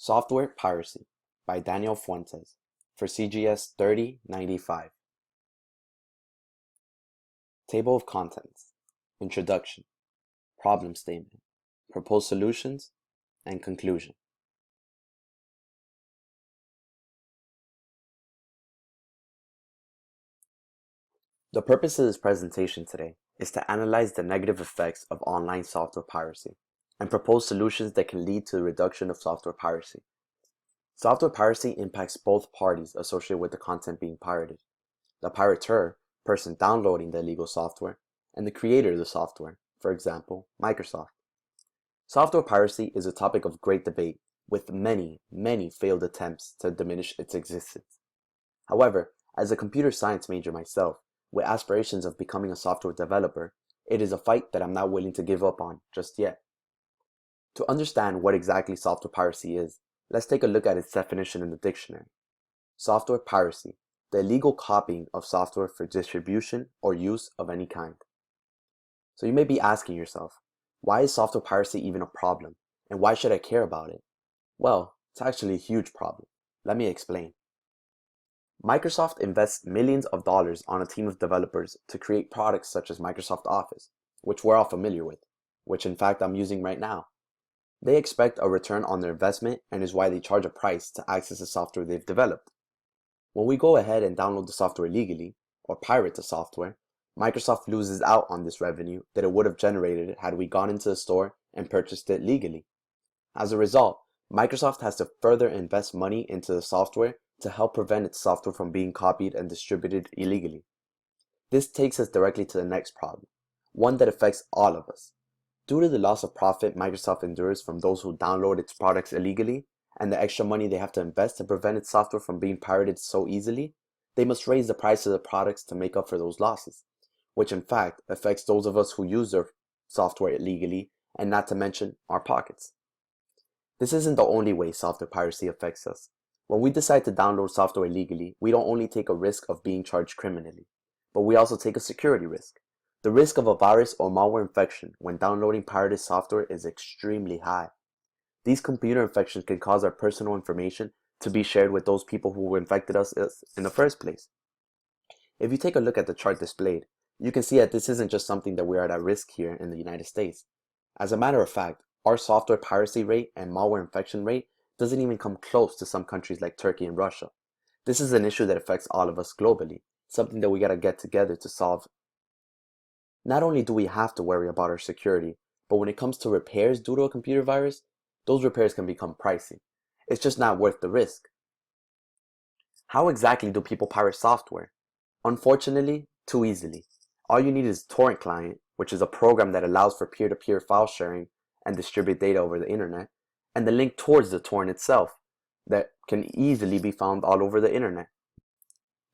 Software Piracy by Daniel Fuentes for CGS3095. Table of Contents, Introduction, Problem Statement, Proposed Solutions, and Conclusion. The purpose of this presentation today is to analyze the negative effects of online software piracy and propose solutions that can lead to the reduction of software piracy. Software piracy impacts both parties associated with the content being pirated: the pirateur, person downloading the illegal software, and the creator of the software, for example, Microsoft. Software piracy is a topic of great debate, with many failed attempts to diminish its existence. However, as a computer science major myself, with aspirations of becoming a software developer, it is a fight that I'm not willing to give up on just yet. To understand what exactly software piracy is, let's take a look at its definition in the dictionary. Software piracy: the illegal copying of software for distribution or use of any kind. So you may be asking yourself, why is software piracy even a problem, and why should I care about it? Well, it's actually a huge problem. Let me explain. Microsoft invests millions of dollars on a team of developers to create products such as Microsoft Office, which we're all familiar with, which in fact I'm using right now. They expect a return on their investment, and is why they charge a price to access the software they've developed. When we go ahead and download the software illegally, or pirate the software, Microsoft loses out on this revenue that it would have generated had we gone into the store and purchased it legally. As a result, Microsoft has to further invest money into the software to help prevent its software from being copied and distributed illegally. This takes us directly to the next problem, one that affects all of us. Due to the loss of profit Microsoft endures from those who download its products illegally, and the extra money they have to invest to prevent its software from being pirated so easily, they must raise the price of the products to make up for those losses, which in fact affects those of us who use their software illegally, and not to mention our pockets. This isn't the only way software piracy affects us. When we decide to download software illegally, we don't only take a risk of being charged criminally, but we also take a security risk. The risk of a virus or malware infection when downloading pirated software is extremely high. These computer infections can cause our personal information to be shared with those people who infected us in the first place. If you take a look at the chart displayed, you can see that this isn't just something that we are at risk here in the United States. As a matter of fact, our software piracy rate and malware infection rate doesn't even come close to some countries like Turkey and Russia. This is an issue that affects all of us globally, something that we gotta get together to solve. Not only do we have to worry about our security, but when it comes to repairs due to a computer virus, those repairs can become pricey. It's just not worth the risk. How exactly do people pirate software? Unfortunately, too easily. All you need is a torrent client, which is a program that allows for peer-to-peer file sharing and distribute data over the internet, and the link towards the torrent itself that can easily be found all over the internet.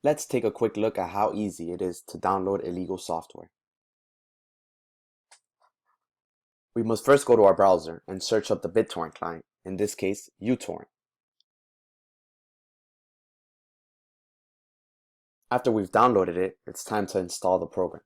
Let's take a quick look at how easy it is to download illegal software. We must first go to our browser and search up the BitTorrent client, in this case, uTorrent. After we've downloaded it, it's time to install the program.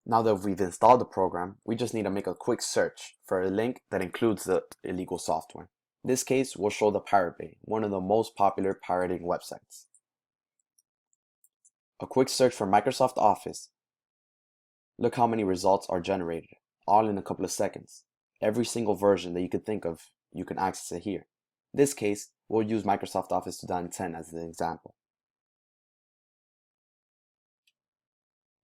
Now that we've installed the program, we just need to make a quick search for a link that includes the illegal software. In this case, we'll show the Pirate Bay, one of the most popular pirating websites. A quick search for Microsoft Office. Look how many results are generated, all in a couple of seconds. Every single version that you could think of, you can access it here. In this case, we'll use Microsoft Office 2010 as the example.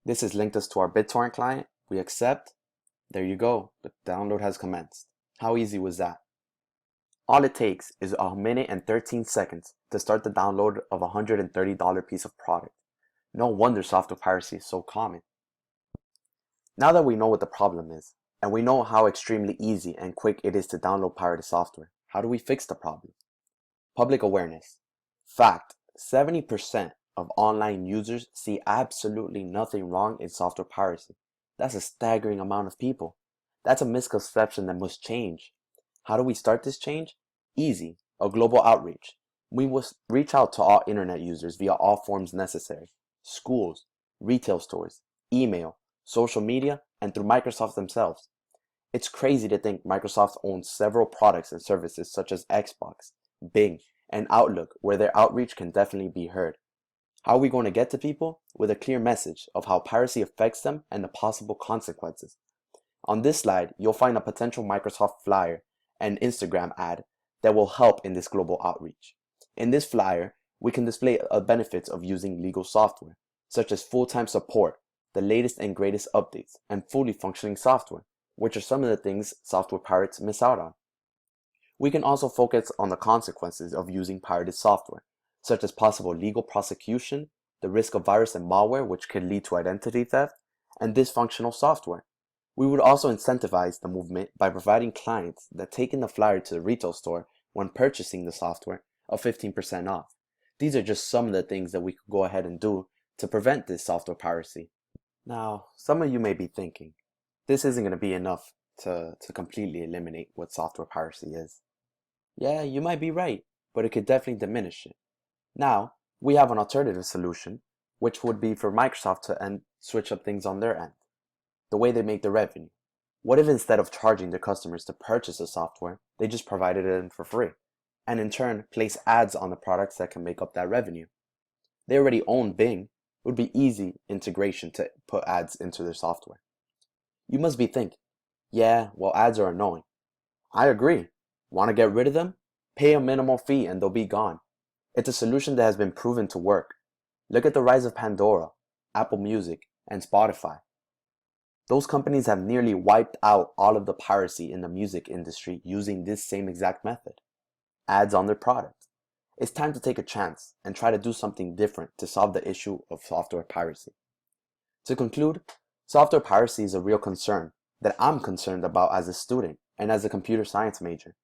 This has linked us to our BitTorrent client. We accept. There you go. The download has commenced. How easy was that? All it takes is 1 minute and 13 seconds to start the download of a $130 piece of product. No wonder software piracy is so common. Now that we know what the problem is, and we know how extremely easy and quick it is to download pirated software, how do we fix the problem? Public awareness. Fact: 70% of online users see absolutely nothing wrong in software piracy. That's a staggering amount of people. That's a misconception that must change. How do we start this change? Easy, a global outreach. We must reach out to all internet users via all forms necessary: schools, retail stores, email, social media, and through Microsoft themselves. It's crazy to think Microsoft owns several products and services such as Xbox, Bing, and Outlook, where their outreach can definitely be heard. How are we going to get to people? With a clear message of how piracy affects them and the possible consequences. On this slide, you'll find a potential Microsoft flyer and Instagram ad that will help in this global outreach. In this flyer, we can display benefits of using legal software, such as full-time support, the latest and greatest updates, and fully functioning software, which are some of the things software pirates miss out on. We can also focus on the consequences of using pirated software, such as possible legal prosecution, the risk of virus and malware, which could lead to identity theft, and dysfunctional software. We would also incentivize the movement by providing clients that take in the flyer to the retail store when purchasing the software a 15% off. These are just some of the things that we could go ahead and do to prevent this software piracy. Now, some of you may be thinking, this isn't going to be enough to completely eliminate what software piracy is. Yeah, you might be right, but it could definitely diminish it. Now, we have an alternative solution, which would be for Microsoft to switch up things on their end, the way they make their revenue. What if instead of charging their customers to purchase the software, they just provided it for free, and in turn place ads on the products that can make up that revenue? They already own Bing. It would be easy integration to put ads into their software. You must be thinking, yeah, well, ads are annoying. I agree. Want to get rid of them? Pay a minimal fee and they'll be gone. It's a solution that has been proven to work. Look at the rise of Pandora, Apple Music, and Spotify. Those companies have nearly wiped out all of the piracy in the music industry using this same exact method: ads on their products. It's time to take a chance and try to do something different to solve the issue of software piracy. To conclude, software piracy is a real concern that I'm concerned about as a student and as a computer science major,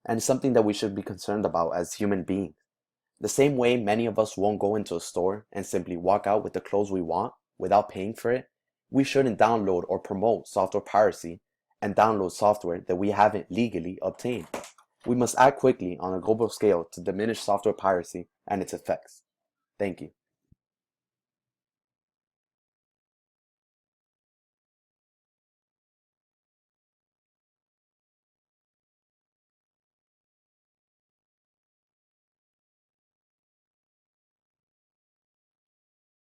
and it's something that we should be concerned about as human beings. The same way many of us won't go into a store and simply walk out with the clothes we want without paying for it, we shouldn't download or promote software piracy and download software that we haven't legally obtained. We must act quickly on a global scale to diminish software piracy and its effects. Thank you.